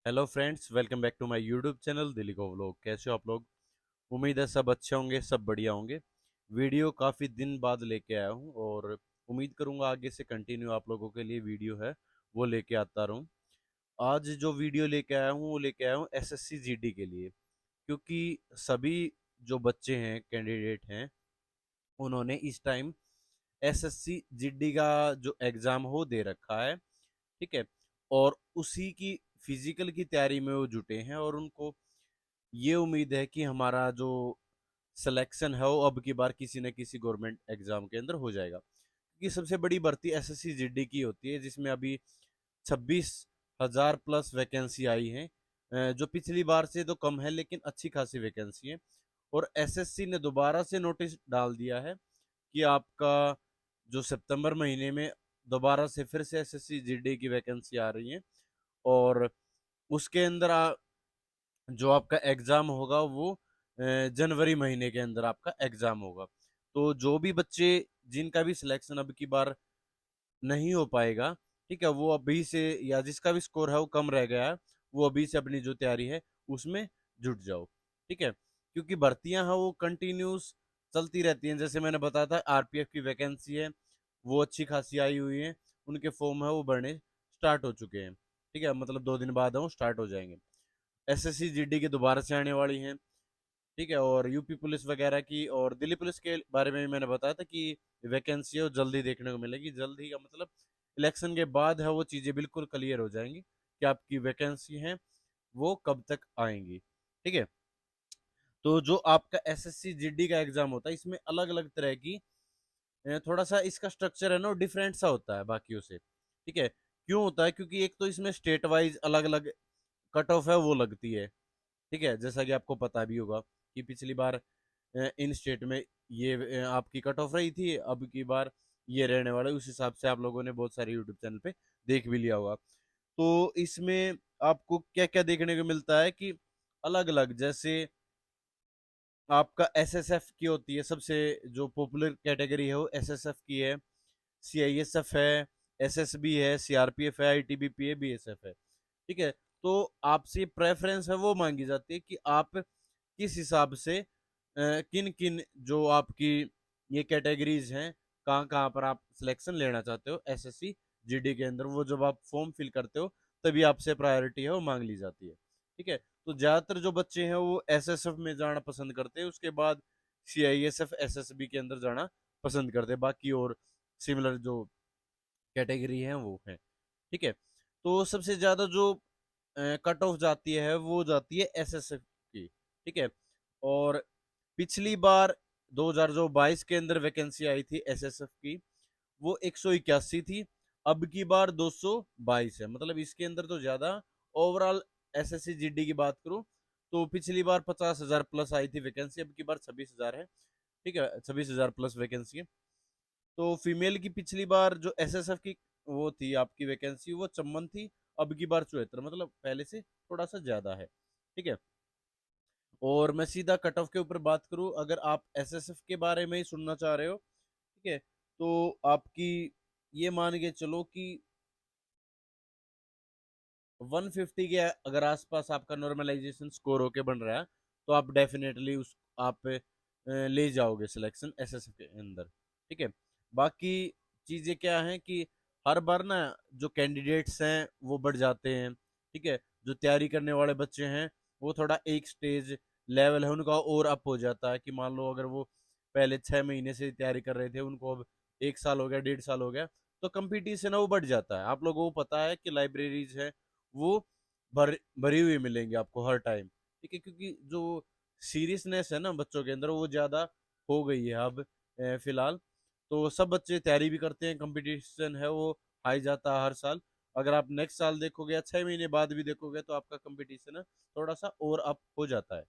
Hello friends, welcome back to my YouTube channel Delhi को vlog. कैसे हो आप लोग? उम्मीद है सब अच्छे होंगे, सब बढ़िया होंगे। वीडियो काफ़ी दिन बाद लेके आया हूँ और उम्मीद करूँगा आगे से कंटिन्यू आप लोगों के लिए वीडियो है वो लेके आता रहूँ। आज जो वीडियो लेके आया हूँ वो लेके आया हूँ एसएससी जीडी के लिए, क्योंकि सभी जो बच्चे हैं, कैंडिडेट हैं, उन्होंने इस टाइम एसएससी जीडी का जो एग्ज़ाम हो दे रखा है। ठीक है। और उसी की फिजिकल की तैयारी में वो जुटे हैं और उनको ये उम्मीद है कि हमारा जो सिलेक्शन है वो अब की बार किसी न किसी गवर्नमेंट एग्जाम के अंदर हो जाएगा, क्योंकि सबसे बड़ी भर्ती एसएससी जीडी की होती है, जिसमें अभी 26,000 प्लस वैकेंसी आई है। जो पिछली बार से तो कम है लेकिन अच्छी खासी वैकेंसी है। और एसएससी ने दोबारा से नोटिस डाल दिया है कि आपका जो सितंबर महीने में दोबारा से फिर से एसएससी जीडी की वैकेंसी आ रही है। और उसके अंदर जो आपका एग्ज़ाम होगा वो जनवरी महीने के अंदर आपका एग्ज़ाम होगा। तो जो भी बच्चे जिनका भी सिलेक्शन अब की बार नहीं हो पाएगा, ठीक है, वो अभी से, या जिसका भी स्कोर है वो कम रह गया है, वो अभी से अपनी जो तैयारी है उसमें जुट जाओ। ठीक है? क्योंकि भर्तियाँ हैं वो कंटिन्यूस चलती रहती हैं। जैसे मैंने बताया था, आरपीएफ की वैकेंसी है, वो अच्छी खासी आई हुई है, उनके फॉर्म है वो भरने स्टार्ट हो चुके हैं। ठीक है? मतलब 2 दिन बाद वो स्टार्ट हो जाएँगे। एसएससी जीडी की दोबारा से आने वाली हैं। ठीक है? और यूपी पुलिस वगैरह की और दिल्ली पुलिस के बारे में भी मैंने बताया था कि वैकेंसी है वो जल्दी देखने को मिलेगी। जल्दी का मतलब इलेक्शन के बाद है, वो चीज़ें बिल्कुल क्लियर हो जाएँगी कि आपकी वैकेंसी हैं वो कब तक आएँगी। ठीक है? तो जो आपका एसएससी जीडी का एग्ज़ाम होता है, इसमें अलग-अलग तरह की थोड़ा-सा इसका स्ट्रक्चर है ना, वो डिफरेंट सा होता है बाकियों से। ठीक है? क्यों होता है? क्योंकि एक तो इसमें स्टेट वाइज़ अलग-अलग कट ऑफ है वो लगती है। ठीक है? जैसा कि आपको पता भी होगा कि पिछली बार इन स्टेट में ये आपकी कट ऑफ रही थी, अब की बार ये रहने वाला है। उस हिसाब से आप लोगों ने बहुत सारे यूट्यूब चैनल पे देख भी लिया होगा। तो इसमें आपको क्या-क्या देखने को मिलता है कि अलग-अलग, जैसे आपका एसएसएफ की होती है, सबसे जो पॉपुलर कैटेगरी है वो एसएसएफ की है, सीआईएसएफ है, एसएसबी है, सीआरपीएफ है, आईटीबीपी है, बीएसएफ है। ठीक है? तो आपसे प्रेफ़रेंस है वो माँगी जाती है कि आप किस हिसाब से किन-किन जो आपकी ये कैटेगरीज़ हैं, कहाँ-कहाँ पर आप सिलेक्शन लेना चाहते हो एसएससी जीडी के अंदर, वो जब आप फ़ॉर्म फिल करते हो, तभी आपसे प्रायोरिटी है वो माँग ली जाती है। ठीक है? तो ज़्यादातर जो बच्चे हैं वो एसएसएफ में जाना पसंद करते हैं, उसके बाद सीआईएसएफ, एसएसबी के अंदर जाना पसंद करते हैं। बाकी और सिमिलर जो कैटेगरी हैं वो हैं। ठीक है? तो सबसे ज़्यादा जो कट ऑफ जाती है वो जाती है एसएसएफ की। ठीक है? और पिछली बार 2022 के अंदर वैकेंसी आई थी एसएसएफ की, वो 181 थी, अब की बार 222 है। मतलब इसके अंदर तो ज़्यादा ओवरऑल एसएससी जीडी की बात करूँ तो पिछली बार 50,000 प्लस आई थी वैकेंसी, अब की बार 26,000 है। ठीक है? 26,000 प्लस वैकेंसी है। तो फीमेल की पिछली बार जो एसएसएफ की वो थी आपकी वैकेंसी, वो 54 थी, अब की बार 74, मतलब पहले से थोड़ा-सा ज़्यादा है। ठीक है? और मैं सीधा कट ऑफ के ऊपर बात करूँ, अगर आप एसएसएफ के बारे में ही सुनना चाह रहे हो, ठीक है? तो आपकी ये मान के चलो कि 150 के अगर आस-पास आपका नॉर्मलाइज़ेशन स्कोर होके बन रहा है, तो आप डेफ़िनेटली उस आप ले जाओगे सिलेक्शन एसएसएफ के अंदर। ठीक है? बाकी चीज़ें क्या हैं कि हर बार ना जो कैंडिडेट्स हैं, वो बढ़ जाते हैं। ठीक है? जो तैयारी करने वाले बच्चे हैं, वो थोड़ा एक स्टेज लेवल है उनका और अप हो जाता है कि मान लो अगर वो पहले 6 महीने से तैयारी कर रहे थे, उनको अब 1 साल हो गया, डेढ़ साल हो गया, तो कॉम्पिटिशन है वो बढ़ जाता है। आप लोगों को पता है कि लाइब्रेरीज़ है वो भरी हुई मिलेंगी आपको हर टाइम। ठीक है? क्योंकि जो सीरियसनेस है ना बच्चों के अंदर, वो ज़्यादा हो गई है अब फ़िलहाल। तो सब बच्चे तैयारी भी करते हैं, कंपटीशन है वो हाई जाता है हर साल। अगर आप नेक्स्ट साल देखोगे या 6 महीने बाद भी देखोगे तो आपका कंपटीशन है थोड़ा-सा और अप हो जाता है।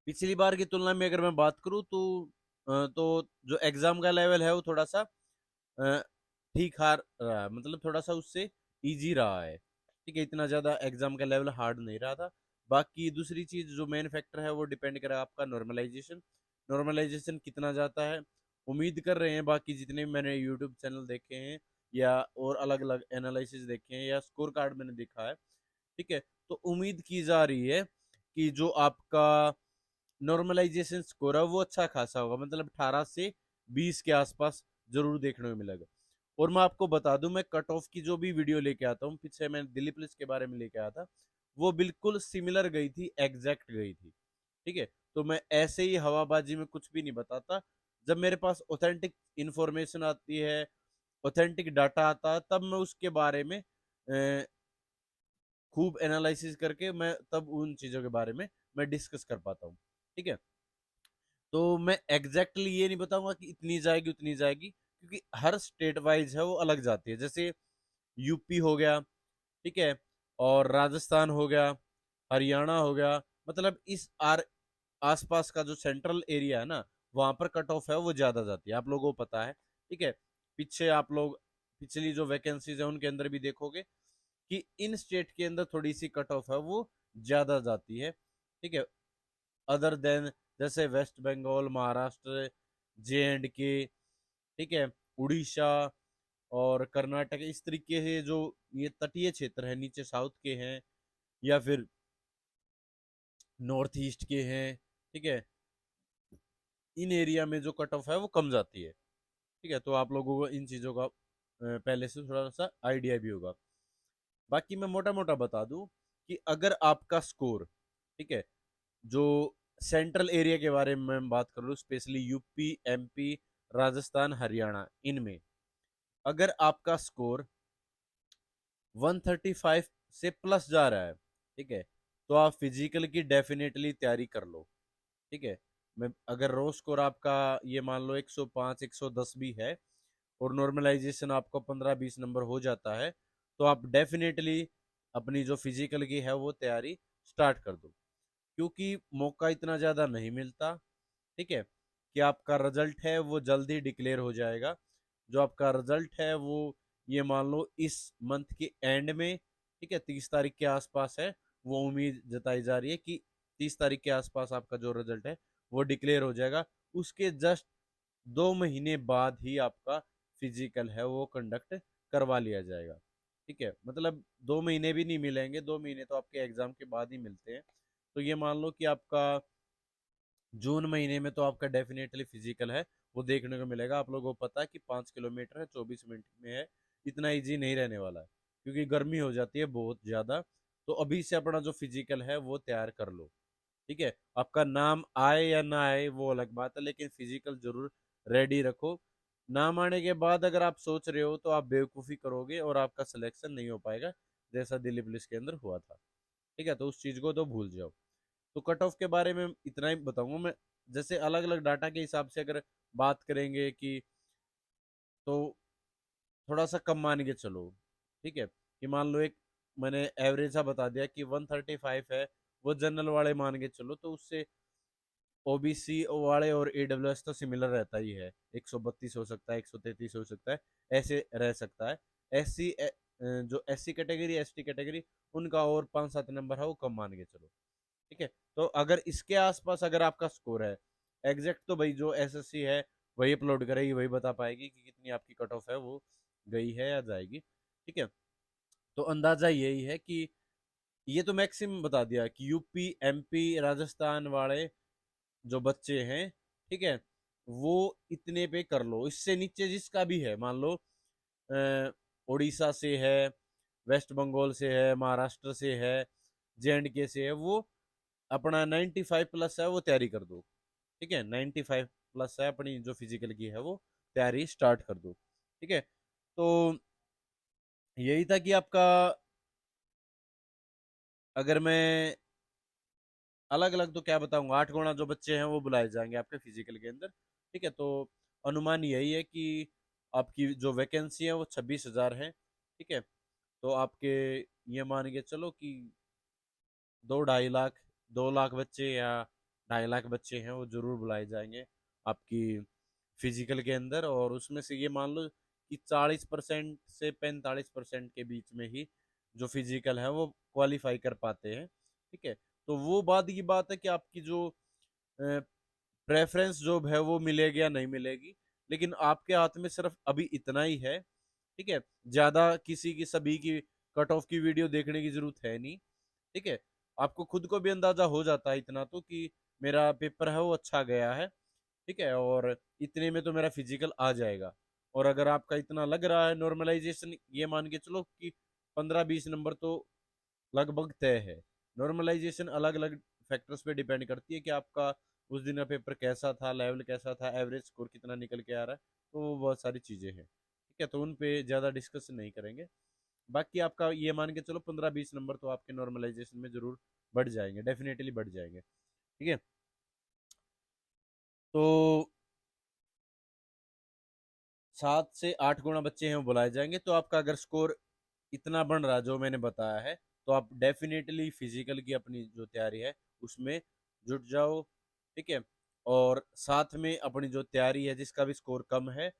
पिछली बार की तुलना में अगर मैं बात करूँ तो जो एग्ज़ाम का लेवल है वो थोड़ा-सा अ, ठीक-ठाक रहा है, मतलब थोड़ा-सा उससे ईज़ी रहा है। ठीक है? इतना ज़्यादा एग्ज़ाम का लेवल हार्ड नहीं रहा था। बाकी दूसरी चीज़ जो मेन फैक्टर है वो डिपेंड करेगा आपका नॉर्मलाइज़ेशन। नॉर्मलाइज़ेशन कितना जाता है? उम्मीद कर रहे हैं बाकी जितने भी मैंने यूट्यूब चैनल देखे हैं या और अलग-अलग एनालिसिस देखे हैं या स्कोर कार्ड मैंने देखा है ठीक है। तो उम्मीद की जा रही है कि जो आपका नॉर्मलाइजेशन स्कोर है वो अच्छा खासा होगा, मतलब 18 से 20 के आसपास जरूर देखने को मिलेगा। और मैं आपको बता दूं, मैं कट ऑफ की जो भी वीडियो लेके आता हूँ, पीछे मैं दिल्ली पुलिस के बारे में लेके आया था, वो बिल्कुल सिमिलर गई थी, एग्जैक्ट गई थी। ठीक है। तो मैं ऐसे ही हवाबाजी में कुछ भी नहीं बताता। जब मेरे पास ऑथेंटिक इंफॉर्मेशन आती है, ऑथेंटिक डाटा आता है, तब मैं उसके बारे में खूब एनालिसिस करके मैं तब उन चीजों के बारे में मैं डिस्कस कर पाता हूँ। ठीक है। तो मैं एग्जैक्टली ये नहीं बताऊंगा कि इतनी जाएगी उतनी जाएगी, क्योंकि हर स्टेट वाइज है वो अलग जाती है। जैसे यूपी हो गया, ठीक है, और राजस्थान हो गया, हरियाणा हो गया, मतलब इस आसपास का जो सेंट्रल एरिया है ना, वहां पर कट ऑफ है वो ज्यादा जाती है, आप लोगों को पता है। ठीक है। पीछे आप लोग पिछली जो वैकेंसीज है उनके अंदर भी देखोगे कि इन स्टेट के अंदर थोड़ी सी कट ऑफ है वो ज्यादा जाती है। ठीक है। अदर देन जैसे वेस्ट बंगाल, महाराष्ट्र, JNK, ठीक है, उड़ीसा और कर्नाटक, इस तरीके से जो ये तटीय क्षेत्र है, नीचे साउथ के हैं या फिर नॉर्थ ईस्ट के हैं, ठीक है, इन एरिया में जो कट ऑफ है वो कम जाती है। ठीक है। तो आप लोगों को इन चीज़ों का पहले से थोड़ा सा आइडिया भी होगा। बाकी मैं मोटा मोटा बता दूं कि अगर आपका स्कोर, ठीक है, जो सेंट्रल एरिया के बारे में मैं बात कर लूँ, specially UP, MP, Rajasthan, Haryana, इनमें अगर आपका स्कोर 135 से प्लस जा रहा है, ठीक है, तो आप फिजिकल की डेफिनेटली तैयारी कर लो। ठीक है। मैं अगर रो स्कोर आपका ये मान लो 105 110 भी है और नॉर्मलाइजेशन आपको 15-20 नंबर हो जाता है, तो आप डेफिनेटली अपनी जो फिजिकल की है वो तैयारी स्टार्ट कर दो, क्योंकि मौका इतना ज़्यादा नहीं मिलता। ठीक है। कि आपका रिजल्ट है वो जल्दी डिक्लेयर हो जाएगा। जो आपका रिजल्ट है वो ये मान लो इस मंथ के एंड में, ठीक है, 30 तारीख के आसपास है। वो उम्मीद जताई जा रही है कि 30 तारीख के आसपास आपका जो रिजल्ट है वो डिक्लेयर हो जाएगा। उसके जस्ट 2 महीने बाद ही आपका फिजिकल है वो कंडक्ट करवा लिया जाएगा। ठीक है। मतलब 2 महीने भी नहीं मिलेंगे, 2 महीने तो आपके एग्जाम के बाद ही मिलते हैं। तो ये मान लो कि आपका जून महीने में तो आपका डेफिनेटली फिजिकल है वो देखने को मिलेगा। आप लोगों को पता है कि 5 किलोमीटर है, 24 मिनट में है, इतना इजी नहीं रहने वाला है, क्योंकि गर्मी हो जाती है बहुत ज्यादा। तो अभी से अपना जो फिजिकल है वो तैयार कर लो। ठीक है। आपका नाम आए या ना आए वो अलग बात है, लेकिन फिजिकल जरूर रेडी रखो। नाम आने के बाद अगर आप सोच रहे हो तो आप बेवकूफ़ी करोगे और आपका सिलेक्शन नहीं हो पाएगा, जैसा दिल्ली पुलिस के अंदर हुआ था। ठीक है। तो उस चीज़ को तो भूल जाओ। तो कट ऑफ के बारे में इतना ही बताऊंगा मैं। जैसे अलग अलग डाटा के हिसाब से अगर बात करेंगे कि, तो थोड़ा सा कम मान के चलो। ठीक है। कि मान लो एक मैंने एवरेज सा बता दिया कि 135 है, वो जनरल वाले मान के चलो, तो उससे OBC वाले और AWS तो सिमिलर रहता ही है, 132 हो सकता है, 133 हो सकता है, ऐसे रह सकता है। SC जो SC कैटेगरी, ST कैटेगरी, उनका और 5-7 नंबर है वो कम मान के चलो। ठीक है। तो अगर इसके आसपास अगर आपका स्कोर है, एग्जैक्ट तो भाई जो SSC है वही अपलोड करेगी, वही बता पाएगी कि कितनी आपकी कट ऑफ है वो गई है या जाएगी। ठीक है। तो अंदाजा यही है कि ये तो मैक्सिमम बता दिया कि यूपी, MP, राजस्थान वाले जो बच्चे हैं, ठीक है, वो इतने पे कर लो। इससे नीचे जिसका भी है, मान लो उड़ीसा से है, वेस्ट बंगाल से है, महाराष्ट्र से है, JNK से है, वो अपना 95 प्लस है वो तैयारी कर दो। ठीक है। 95 प्लस है अपनी जो फिजिकल की है वो तैयारी स्टार्ट कर दो। ठीक है। तो यही था कि आपका, अगर मैं अलग अलग तो क्या बताऊंगा, 8 गुणा जो बच्चे हैं वो बुलाए जाएंगे आपके फिजिकल के अंदर। ठीक है। तो अनुमान यही है कि आपकी जो वैकेंसी है वो 26,000 है। ठीक है। तो आपके ये मान के चलो कि 2-2.5 लाख, 2 लाख बच्चे या 2.5 लाख बच्चे हैं वो जरूर बुलाए जाएंगे आपकी फिजिकल के अंदर। और उसमें से ये मान लो कि 40% से 45% के बीच में ही जो फिजिकल है वो क्वालिफाई कर पाते हैं। ठीक है। तो वो बात की बात है कि आपकी जो प्रेफरेंस जॉब है वो मिलेगी या नहीं मिलेगी, लेकिन आपके हाथ में सिर्फ अभी इतना ही है। ठीक है। ज्यादा किसी की, सभी की कट ऑफ की वीडियो देखने की जरूरत है नहीं। ठीक है, आपको खुद को भी अंदाजा हो जाता है इतना तो कि मेरा पेपर है वो अच्छा गया है। ठीक है, और इतने में तो मेरा फिजिकल आ जाएगा। और अगर आपका इतना लग रहा है नॉर्मलाइजेशन, ये मान के चलो कि 15-20 नंबर तो लगभग तय है। नॉर्मलाइजेशन अलग अलग फैक्टर्स पे डिपेंड करती है कि आपका उस दिन का पेपर कैसा था, लेवल कैसा था, एवरेज स्कोर कितना निकल के आ रहा है। तो वो बहुत सारी चीजें हैं। ठीक है, तो उन पे ज्यादा डिस्कस नहीं करेंगे। बाकी आपका ये मान के चलो 15-20 नंबर तो आपके नॉर्मलाइजेशन में जरूर बढ़ जाएंगे, डेफिनेटली बढ़ जाएंगे। ठीक है, तो 7 से 8 गुना बच्चे हैं वो बुलाए जाएंगे। तो आपका अगर स्कोर इतना बन रहा जो मैंने बताया है, तो आप डेफिनेटली फिजिकल की अपनी जो तैयारी है उसमें जुट जाओ। ठीक है, और साथ में अपनी जो तैयारी है जिसका भी स्कोर कम है,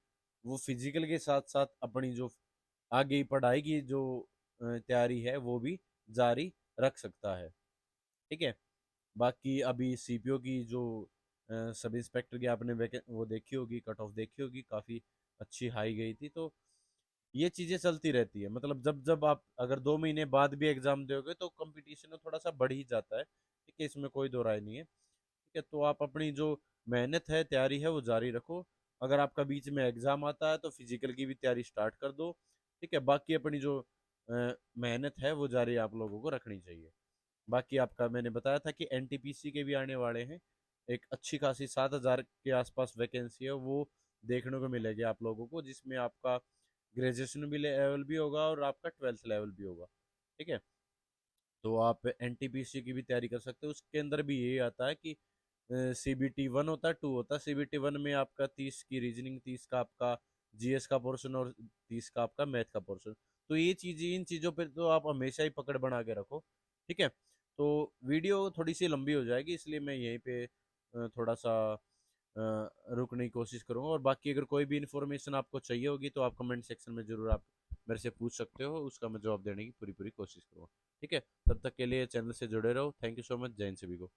वो फिजिकल के साथ साथ अपनी जो आगे पढ़ाई की जो तैयारी है वो भी जारी रख सकता है। ठीक है, बाकी अभी सीपीओ की जो सब इंस्पेक्टर की आपने वो देखी होगी, कट ऑफ देखी होगी, काफ़ी अच्छी हाई गई थी। तो ये चीज़ें चलती रहती है, मतलब जब जब आप अगर 2 महीने बाद भी एग्ज़ाम दोगे तो कंपटीशन थोड़ा सा बढ़ ही जाता है। ठीक है, इसमें कोई दो राय नहीं है। ठीक है, तो आप अपनी जो मेहनत है, तैयारी है, वो जारी रखो। अगर आपका बीच में एग्ज़ाम आता है तो फिजिकल की भी तैयारी स्टार्ट कर दो। ठीक है, बाकी अपनी जो मेहनत है वो जारी आप लोगों को रखनी चाहिए। बाकी आपका मैंने बताया था कि एनटीपीसी के भी आने वाले हैं। एक अच्छी खासी 7,000 के आसपास वैकेंसी है, वो देखने को मिलेगी आप लोगों को, जिसमें आपका ग्रेजुएशन भी लेवल भी होगा और आपका 12th लेवल भी होगा। ठीक है, तो आप एनटीपीसी की भी तैयारी कर सकते हो। उसके अंदर भी यही आता है कि CBT 1 होता है, 2 होता है। CBT 1 में आपका 30 की रीजनिंग, 30 का आपका जीएस का पोर्शन और 30 का आपका मैथ का पोर्शन। तो ये चीज़ें, इन चीज़ों पे तो आप हमेशा ही पकड़ बना के रखो। ठीक है, तो वीडियो थोड़ी सी लंबी हो जाएगी, इसलिए मैं यहीं पे थोड़ा सा रुकने की कोशिश करूंगा। और बाकी अगर कोई भी इन्फॉर्मेशन आपको चाहिए होगी तो आप कमेंट सेक्शन में ज़रूर आप मेरे से पूछ सकते हो, उसका मैं जवाब देने की पूरी पूरी कोशिश करूँगा। ठीक है, तब तक के लिए चैनल से जुड़े रहो। Thank you so much. जय हिंद सभी को।